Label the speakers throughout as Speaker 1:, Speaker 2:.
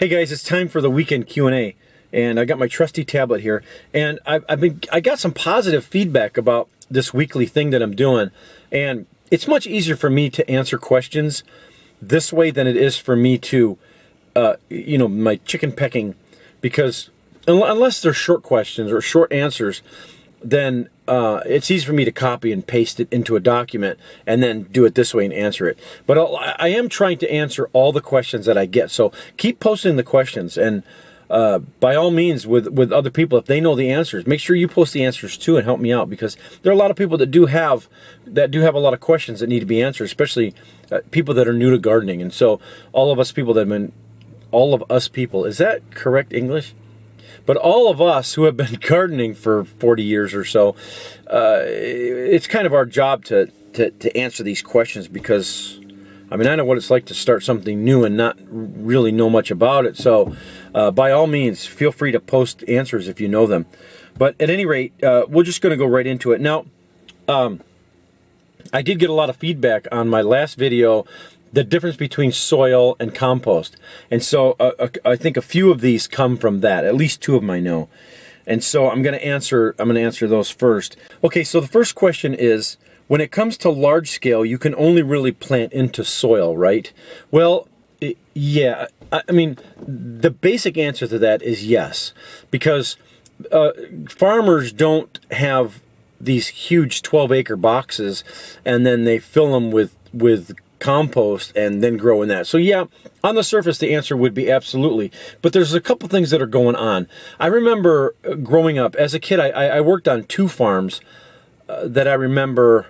Speaker 1: Hey guys, it's time for the weekend Q&A, and I got my trusty tablet here, and I got some positive feedback about this weekly thing that I'm doing, and it's much easier for me to answer questions this way than it is for me to, my chicken pecking, because unless they're short questions or short answers, then it's easy for me to copy and paste it into a document and then do it this way and answer it. But I am trying to answer all the questions that I get. So keep posting the questions, and by all means, with other people, if they know the answers, make sure you post the answers too and help me out, because there are a lot of people that do have a lot of questions that need to be answered, especially people that are new to gardening. And so all of us people, is that correct English? But all of us who have been gardening for 40 years or so, it's kind of our job to answer these questions, because, I mean, I know what it's like to start something new and not really know much about it. So by all means, feel free to post answers if you know them. But at any rate, we're just going to go right into it. Now, I did get a lot of feedback on my last video, the difference between soil and compost. And so I think a few of these come from that. At least two of them I know. And so I'm going to answer those first. Okay, so the first question is, when it comes to large scale, you can only really plant into soil, right? Well, yeah. I mean, the basic answer to that is yes, because farmers don't have these huge 12-acre boxes and then they fill them with compost and then grow in that. So yeah, on the surface the answer would be absolutely, but there's a couple things that are going on. I remember growing up as a kid, I worked on two farms that I remember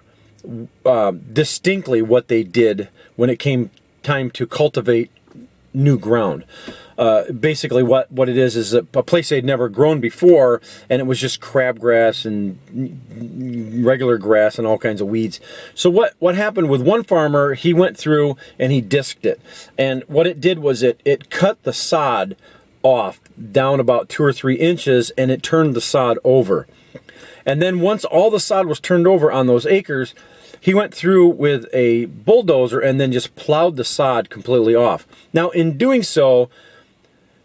Speaker 1: distinctly what they did when it came time to cultivate new ground. Basically what it is a place they'd never grown before, and it was just crabgrass and regular grass and all kinds of weeds. So what happened with one farmer, he went through and he disked it. And what it did was it cut the sod off down about 2 or 3 inches, and it turned the sod over. And then once all the sod was turned over on those acres, he went through with a bulldozer and then just plowed the sod completely off. Now, in doing so,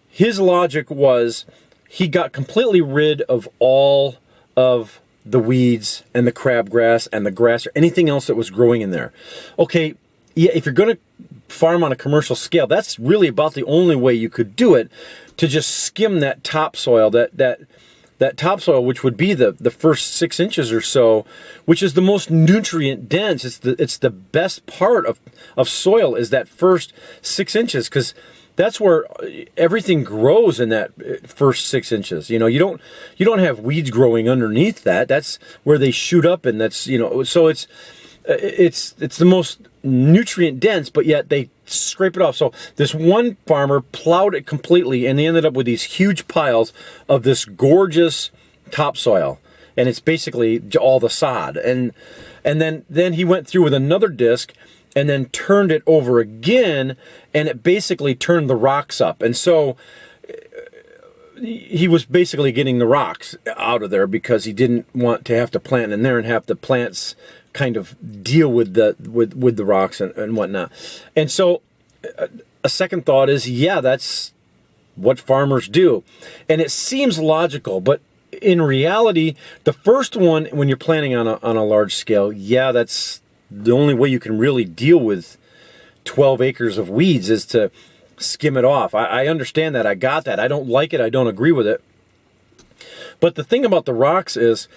Speaker 1: his logic was he got completely rid of all of the weeds and the crabgrass and the grass or anything else that was growing in there. Okay, yeah, if you're going to farm on a commercial scale, that's really about the only way you could do it, to just skim that topsoil, that topsoil, which would be the first 6 inches or so, which is the most nutrient dense. It's the best part of soil, is that first 6 inches, because that's where everything grows, in that first 6 inches. You know, you don't have weeds growing underneath that. That's where they shoot up, and that's, so it's the most nutrient dense, but yet they scrape it off. So this one farmer plowed it completely, and they ended up with these huge piles of this gorgeous topsoil, and it's basically all the sod. And then he went through with another disc and then turned it over again, and it basically turned the rocks up. And so he was basically getting the rocks out of there, because he didn't want to have to plant in there and have the plants kind of deal with the rocks and whatnot. And so a second thought is, yeah, that's what farmers do. And it seems logical, but in reality, the first one, when you're planting on a large scale, yeah, that's the only way you can really deal with 12 acres of weeds, is to skim it off. I understand that. I got that. I don't like it. I don't agree with it. But the thing about the rocks is,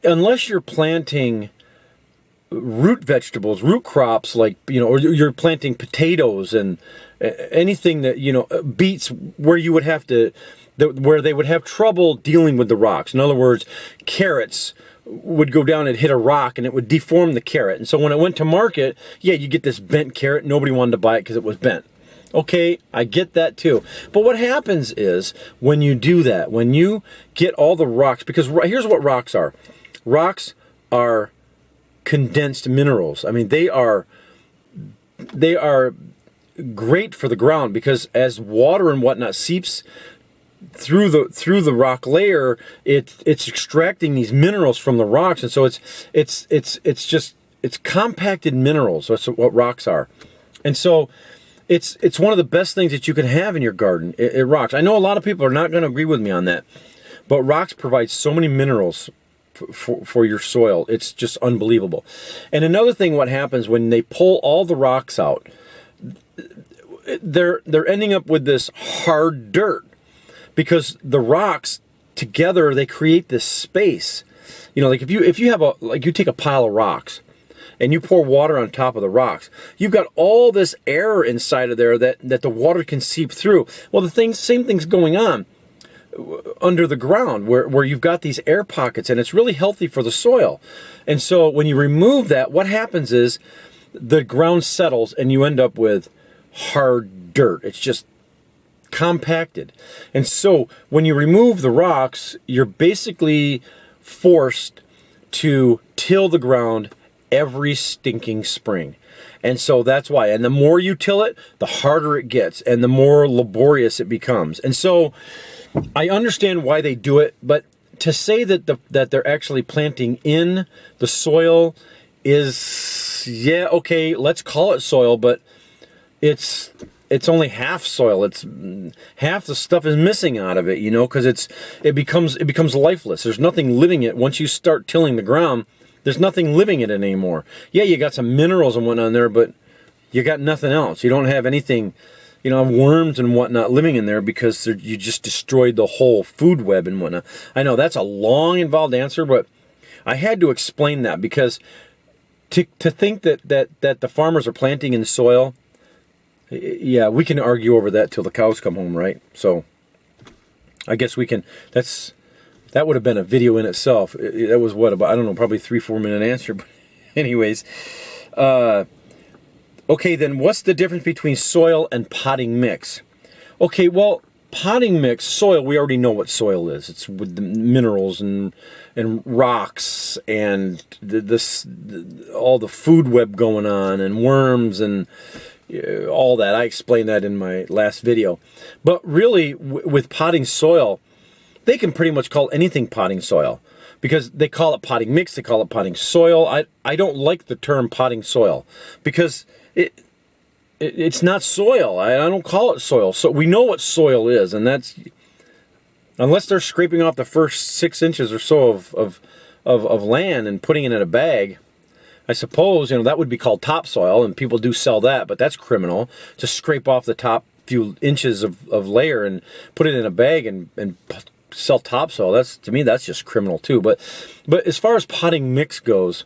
Speaker 1: unless you're planting root vegetables, root crops, like, or you're planting potatoes and anything that, beets, where you would have to, where they would have trouble dealing with the rocks. In other words, carrots would go down and hit a rock and it would deform the carrot. And so when it went to market, yeah, you get this bent carrot. Nobody wanted to buy it because it was bent. Okay, I get that too. But what happens is, when you do that, when you get all the rocks, because here's what rocks are. Rocks are condensed minerals. I mean, they are great for the ground, because as water and whatnot seeps through the rock layer, it's extracting these minerals from the rocks, and so it's compacted minerals. That's what rocks are. And so It's one of the best things that you can have in your garden. Rocks. I know a lot of people are not going to agree with me on that, but rocks provide so many minerals for your soil. It's just unbelievable. And another thing, what happens when they pull all the rocks out, they're ending up with this hard dirt, because the rocks together, they create this space. You know, like if you have you take a pile of rocks and you pour water on top of the rocks, you've got all this air inside of there that the water can seep through. Well, same thing's going on under the ground, where you've got these air pockets, and it's really healthy for the soil. And so when you remove that, what happens is the ground settles and you end up with hard dirt. It's just compacted. And so when you remove the rocks, you're basically forced to till the ground every stinking spring. And so that's why. And the more you till it, the harder it gets and the more laborious it becomes. And so I understand why they do it, but to say that that they're actually planting in the soil is, yeah, okay, let's call it soil, but it's only half soil. It's half the stuff is missing out of it, you know, because it becomes lifeless. There's nothing living it. Once you start tilling the ground, there's nothing living it anymore. Yeah, you got some minerals and whatnot in there, but you got nothing else. You don't have anything, you know, worms and whatnot living in there, because you just destroyed the whole food web and whatnot. I know that's a long, involved answer, but I had to explain that, because to think that the farmers are planting in soil, yeah, we can argue over that till the cows come home, right? So I guess we can. That would have been a video in itself. That was what, about, I don't know, probably 3-4 minute answer. But anyways, okay, then what's the difference between soil and potting mix? Okay, well, potting mix, soil, we already know what soil is. It's with the minerals and rocks and all the food web going on and worms and all that. I explained that in my last video. But really, with potting soil, they can pretty much call anything potting soil, because they call it potting mix, they call it potting soil. I don't like the term potting soil, because it's not soil. I don't call it soil. So we know what soil is, and that's, unless they're scraping off the first 6 inches or so of land and putting it in a bag, I suppose, you know, that would be called topsoil, and people do sell that, but that's criminal, to scrape off the top few inches of layer and put it in a bag and sell topsoil. That's, to me, that's just criminal too. But as far as potting mix goes,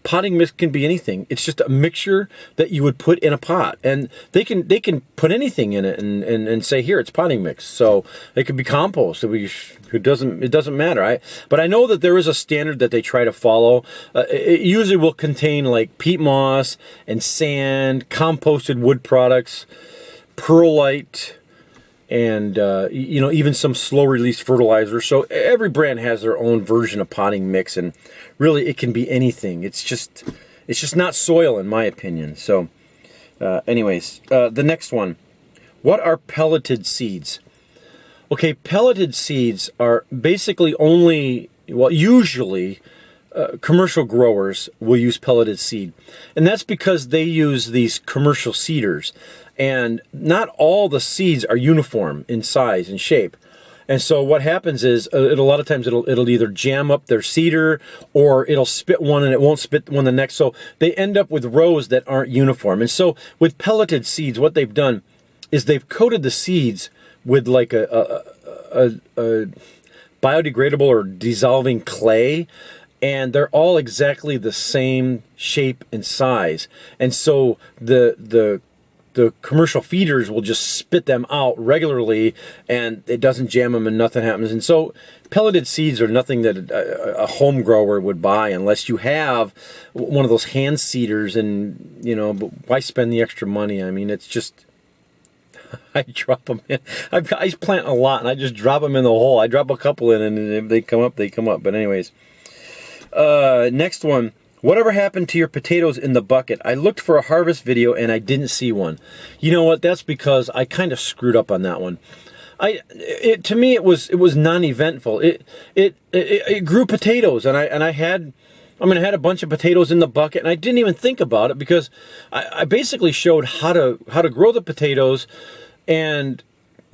Speaker 1: potting mix can be anything. It's just a mixture that you would put in a pot, and they can put anything in it and say, here, it's potting mix. So it could be compost. It doesn't matter. But I know that there is a standard that they try to follow. It usually will contain like peat moss and sand, composted wood products, perlite, and you know, even some slow release fertilizer. So every brand has their own version of potting mix, and really it can be anything. It's just not soil, in my opinion. So anyways, the next one, what are pelleted seeds? Okay, pelleted seeds are basically only, well, usually commercial growers will use pelleted seed, and that's because they use these commercial seeders, and not all the seeds are uniform in size and shape. And so what happens is, a lot of times it'll either jam up their seeder, or it'll spit one and it won't spit one the next. So they end up with rows that aren't uniform. And so with pelleted seeds, what they've done is they've coated the seeds with like a biodegradable or dissolving clay, and they're all exactly the same shape and size. And so the commercial feeders will just spit them out regularly, and it doesn't jam them and nothing happens. And so pelleted seeds are nothing that a home grower would buy unless you have one of those hand seeders. And, you know, but why spend the extra money? I mean, it's just, I drop them in. I plant a lot, and I just drop them in the hole. I drop a couple in, and if they come up, they come up. But anyways, next one. Whatever happened to your potatoes in the bucket? I looked for a harvest video and I didn't see one. You know what? That's because I kind of screwed up on that one. To me, it was non-eventful. It grew potatoes, and I had I mean, I had a bunch of potatoes in the bucket, and I didn't even think about it because I basically showed how to grow the potatoes, and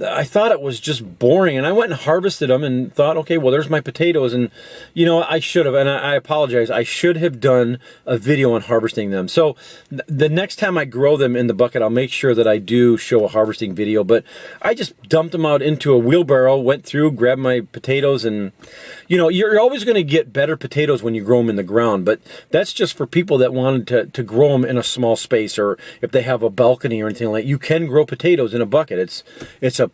Speaker 1: I thought it was just boring, and I went and harvested them and thought, okay, well, there's my potatoes, and you know, I should have, and I apologize, I should have done a video on harvesting them. So the next time I grow them in the bucket, I'll make sure that I do show a harvesting video, but I just dumped them out into a wheelbarrow, went through, grabbed my potatoes, and you know, you're always going to get better potatoes when you grow them in the ground, but that's just for people that wanted to grow them in a small space, or if they have a balcony or anything like that. You can grow potatoes in a bucket.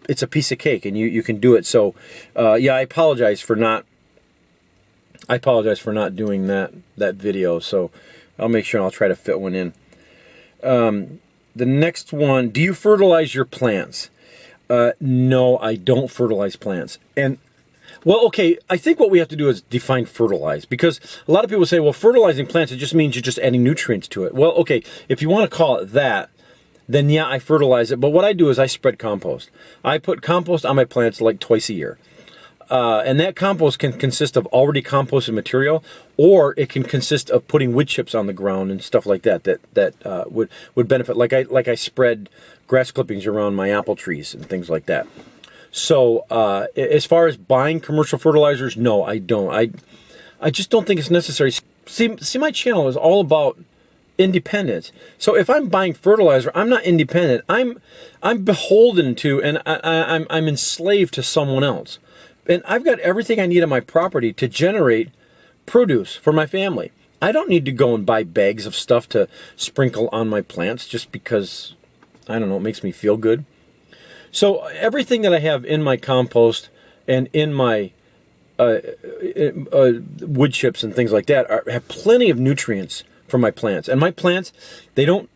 Speaker 1: It's a piece of cake, and you can do it. So yeah, I apologize for not doing that video. So I'll make sure I'll try to fit one in. The next one, do you fertilize your plants? No, I don't fertilize plants. And well, okay, I think what we have to do is define fertilize, because a lot of people say, well, fertilizing plants, it just means you're just adding nutrients to it. Well, okay, if you want to call it that, then yeah, I fertilize it. But what I do is I spread compost. I put compost on my plants like twice a year. And that compost can consist of already composted material, or it can consist of putting wood chips on the ground and stuff like that would benefit. Like I spread grass clippings around my apple trees and things like that. So as far as buying commercial fertilizers, no, I don't. I just don't think it's necessary. See, my channel is all about independence. So if I'm buying fertilizer, I'm not independent. I'm beholden to, and I'm enslaved to someone else. And I've got everything I need on my property to generate produce for my family. I don't need to go and buy bags of stuff to sprinkle on my plants just because, I don't know, it makes me feel good. So everything that I have in my compost and in my wood chips and things like that have plenty of nutrients for my plants. And my plants, I don't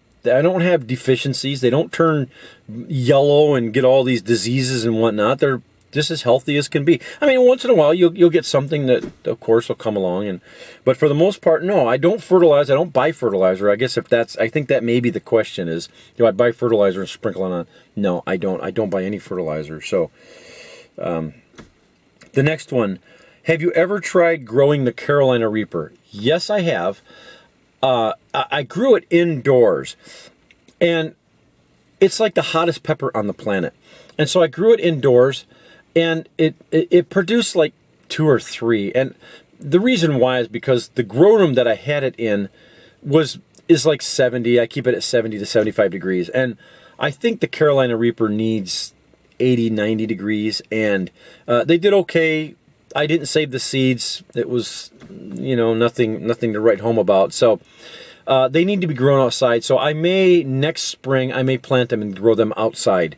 Speaker 1: have deficiencies. They don't turn yellow and get all these diseases and whatnot. They're just as healthy as can be. I mean, once in a while you'll get something that, of course, will come along, but for the most part, no, I don't fertilize. I don't buy fertilizer. I guess I think that may be the question is, do I buy fertilizer and sprinkle it on? No, I don't. I don't buy any fertilizer. So, the next one, have you ever tried growing the Carolina Reaper? Yes, I have. I grew it indoors, and it's like the hottest pepper on the planet. And so I grew it indoors, and it produced like 2 or 3. And the reason why is because the grow room that I had it in is like 70. I keep it at 70 to 75 degrees. And I think the Carolina Reaper needs 80, 90 degrees. And they did okay. I didn't save the seeds. It was, you know, nothing to write home about. So they need to be grown outside. So next spring, I may plant them and grow them outside.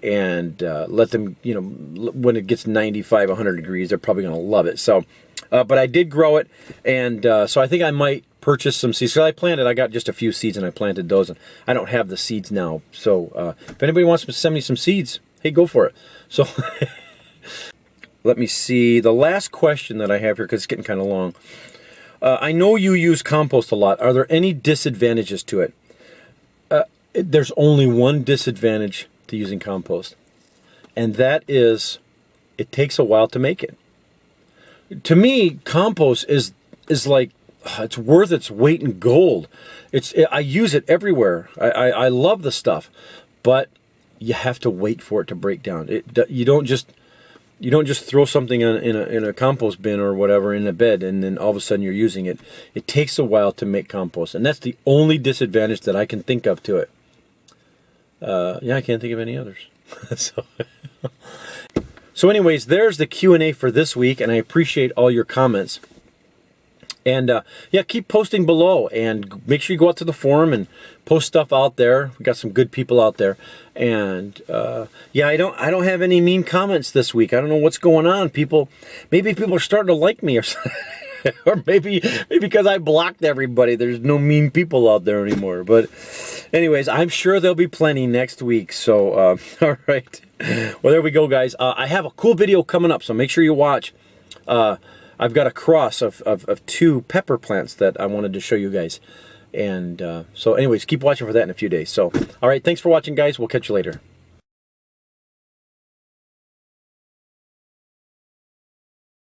Speaker 1: And let them, you know, when it gets 95, 100 degrees, they're probably going to love it. So, but I did grow it, and so I think I might purchase some seeds. So I got just a few seeds, and I planted those, and I don't have the seeds now. So if anybody wants to send me some seeds, hey, go for it. So let me see. The last question that I have here, because it's getting kind of long. I know you use compost a lot. Are there any disadvantages to it? There's only one disadvantage to using compost, and that is it takes a while to make it. To me, compost is like, it's worth its weight in gold. I use it everywhere. I love the stuff, but you have to wait for it to break down. You don't just throw something in a compost bin or whatever in a bed and then all of a sudden you're using it. It takes a while to make compost, and that's the only disadvantage that I can think of to it. Yeah, I can't think of any others. So anyways, there's the Q&A for this week, and I appreciate all your comments. And yeah, keep posting below, and make sure you go out to the forum and post stuff out there. We got some good people out there. And yeah, I don't have any mean comments this week. I don't know what's going on. Maybe people are starting to like me or something. Or maybe because I blocked everybody, there's no mean people out there anymore. But anyways, I'm sure there'll be plenty next week. So, all right. Well, there we go, guys. I have a cool video coming up, so make sure you watch. I've got a cross of 2 pepper plants that I wanted to show you guys. And so anyways, keep watching for that in a few days. So, all right, thanks for watching, guys. We'll catch you later.